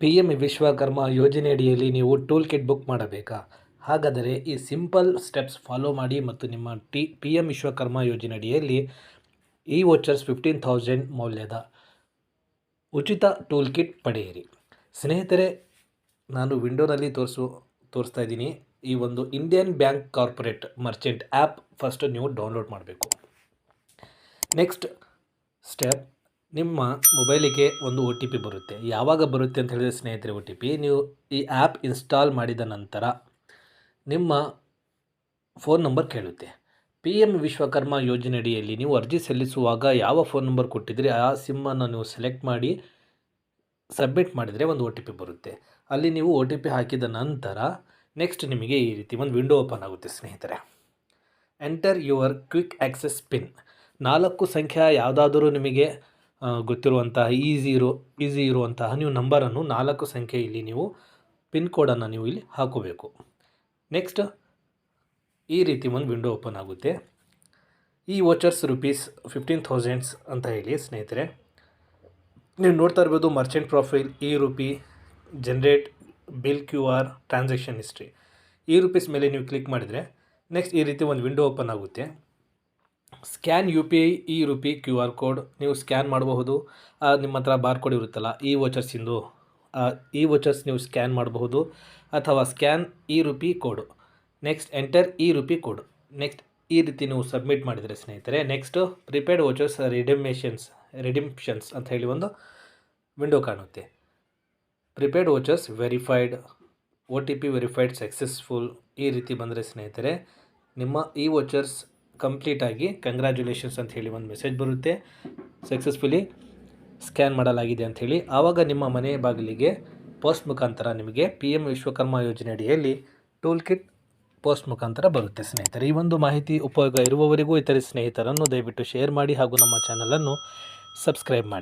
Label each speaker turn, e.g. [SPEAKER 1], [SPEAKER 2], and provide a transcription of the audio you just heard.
[SPEAKER 1] P M Vishwakarma ಯೋಜನೆಯಡಿಯಲ್ಲಿ ನೀವು tool kit book ಮಾಡಬೇಕಾ? ಹಾಗಾದರೆ ಈ ಸಿಂಪಲ್ ಸ್ಟೆಪ್ಸ್ ಫಾಲೋ ಮಾಡಿ ಮತ್ತು ನಿಮ್ಮ ಪಿ ಎಂ ವಿಶ್ವಕರ್ಮ ಯೋಜನೆಯಡಿಯಲ್ಲಿ ಈ ವೋಚರ್ಸ್ 15,000 ಮೌಲ್ಯದ ಉಚಿತ ಟೂಲ್ ಕಿಟ್ ಪಡೆಯಿರಿ. ಸ್ನೇಹಿತರೆ, ನಾನು ವಿಂಡೋನಲ್ಲಿ ತೋರಿಸ್ತಾ ಇದ್ದೀನಿ. ಈ ಒಂದು Indian bank corporate Merchant app first ನೀವು ಡೌನ್ಲೋಡ್ ಮಾಡಬೇಕು. ನೆಕ್ಸ್ಟ್ ಸ್ಟೆಪ್, ನಿಮ್ಮ ಮೊಬೈಲಿಗೆ ಒಂದು ಒ ಟಿ ಪಿ ಬರುತ್ತೆ. ಯಾವಾಗ ಬರುತ್ತೆ ಅಂತ ಹೇಳಿದರೆ ಸ್ನೇಹಿತರೆ, ಒ ಟಿ ಪಿ ನೀವು ಈ ಆ್ಯಪ್ ಇನ್ಸ್ಟಾಲ್ ಮಾಡಿದ ನಂತರ ನಿಮ್ಮ ಫೋನ್ ನಂಬರ್ ಕೇಳುತ್ತೆ. ಪಿ ಎಂ ವಿಶ್ವಕರ್ಮ ಯೋಜನೆಯಡಿಯಲ್ಲಿ ನೀವು ಅರ್ಜಿ ಸಲ್ಲಿಸುವಾಗ ಯಾವ ಫೋನ್ ನಂಬರ್ ಕೊಟ್ಟಿದ್ದರೆ ಆ ಸಿಮ್ಮನ್ನು ನೀವು ಸೆಲೆಕ್ಟ್ ಮಾಡಿ ಸಬ್ಮಿಟ್ ಮಾಡಿದರೆ ಒಂದು ಒ ಟಿ ಪಿ ಬರುತ್ತೆ. ಅಲ್ಲಿ ನೀವು ಒ ಟಿ ಪಿ ಹಾಕಿದ ನಂತರ ನೆಕ್ಸ್ಟ್ ನಿಮಗೆ ಈ ರೀತಿ ಒಂದು ವಿಂಡೋ ಓಪನ್ ಆಗುತ್ತೆ ಸ್ನೇಹಿತರೆ. Enter your quick access pin. 4 ಸಂಖ್ಯೆ ಯಾವುದಾದರೂ ನಿಮಗೆ ಗೊತ್ತಿರುವಂತಹ ಈಸಿ ಇರುವಂತಹ ನೀವು ನಂಬರನ್ನು 4 ಸಂಖ್ಯೆ ಇಲ್ಲಿ ನೀವು ಪಿನ್ ಕೋಡನ್ನು ನೀವು ಇಲ್ಲಿ ಹಾಕೋಬೇಕು. ನೆಕ್ಸ್ಟ್ ಈ ರೀತಿ ಒಂದು ವಿಂಡೋ ಓಪನ್ ಆಗುತ್ತೆ. ಈ ವೋಚರ್ಸ್ ರುಪೀಸ್ 15,000 ಅಂತ ಹೇಳಿ ಸ್ನೇಹಿತರೆ ನೀವು ನೋಡ್ತಾ ಇರ್ಬೋದು. ಮರ್ಚೆಂಟ್ ಪ್ರೊಫೈಲ್, ಈ rupee, generate bill, QR, transaction history. ಈ ರೂಪೀಸ್ ಮೇಲೆ ನೀವು ಕ್ಲಿಕ್ ಮಾಡಿದರೆ ನೆಕ್ಸ್ಟ್ ಈ ರೀತಿ ಒಂದು ವಿಂಡೋ ಓಪನ್ ಆಗುತ್ತೆ. ಸ್ಕ್ಯಾನ್ UPI ಈ ರೂಪಿ QR ಕೋಡ್ ನೀವು ಸ್ಕ್ಯಾನ್ ಮಾಡಬಹುದು. ನಿಮ್ಮ ಹತ್ರ ಬಾರ್ ಕೋಡ್ ಇರುತ್ತಲ್ಲ ಈ ವೋಚರ್ಸ್ ನೀವು ಸ್ಕ್ಯಾನ್ ಮಾಡಬಹುದು ಅಥವಾ ಸ್ಕ್ಯಾನ್ ಈ ರೂಪಿ ಕೋಡು. ನೆಕ್ಸ್ಟ್ ಎಂಟರ್ ಈ ರೂಪಿ ಕೋಡ್. ನೆಕ್ಸ್ಟ್ ಈ ರೀತಿ ನೀವು ಸಬ್ಮಿಟ್ ಮಾಡಿದರೆ ಸ್ನೇಹಿತರೆ ನೆಕ್ಸ್ಟು ಪ್ರಿಪೇಯ್ಡ್ ವೋಚರ್ಸ್ ರಿಡಿಂಪ್ಷನ್ಸ್ ಅಂತ ಹೇಳಿ ಒಂದು ವಿಂಡೋ ಕಾಣುತ್ತೆ. Prepaid vouchers verified, OTP verified successful. ಈ ರೀತಿ ಬಂದರೆ ಸ್ನೇಹಿತರೆ ನಿಮ್ಮ ಈ ವೋಚರ್ಸ್ ಕಂಪ್ಲೀಟಾಗಿ ಕಂಗ್ರ್ಯಾಚುಲೇಷನ್ಸ್ ಅಂತ ಹೇಳಿ ಒಂದು ಮೆಸೇಜ್ ಬರುತ್ತೆ. ಸಕ್ಸಸ್ಫುಲಿ ಸ್ಕ್ಯಾನ್ ಮಾಡಲಾಗಿದೆ ಅಂಥೇಳಿ. ಆವಾಗ ನಿಮ್ಮ ಮನೆ ಬಾಗಿಲಿಗೆ ಪೋಸ್ಟ್ ಮುಖಾಂತರ ನಿಮಗೆ ಪಿ ಎಂ ವಿಶ್ವಕರ್ಮ ಯೋಜನೆ ಅಡಿಯಲ್ಲಿ ಟೂಲ್ ಕಿಟ್ ಪೋಸ್ಟ್ ಮುಖಾಂತರ ಬರುತ್ತೆ ಸ್ನೇಹಿತರೆ. ಈ ಒಂದು ಮಾಹಿತಿ ಉಪಯೋಗ ಇರುವವರಿಗೂ ಇತರೆ ಸ್ನೇಹಿತರನ್ನು ದಯವಿಟ್ಟು ಶೇರ್ ಮಾಡಿ ಹಾಗೂ ನಮ್ಮ ಚಾನಲನ್ನು ಸಬ್ಸ್ಕ್ರೈಬ್ ಮಾಡಿ.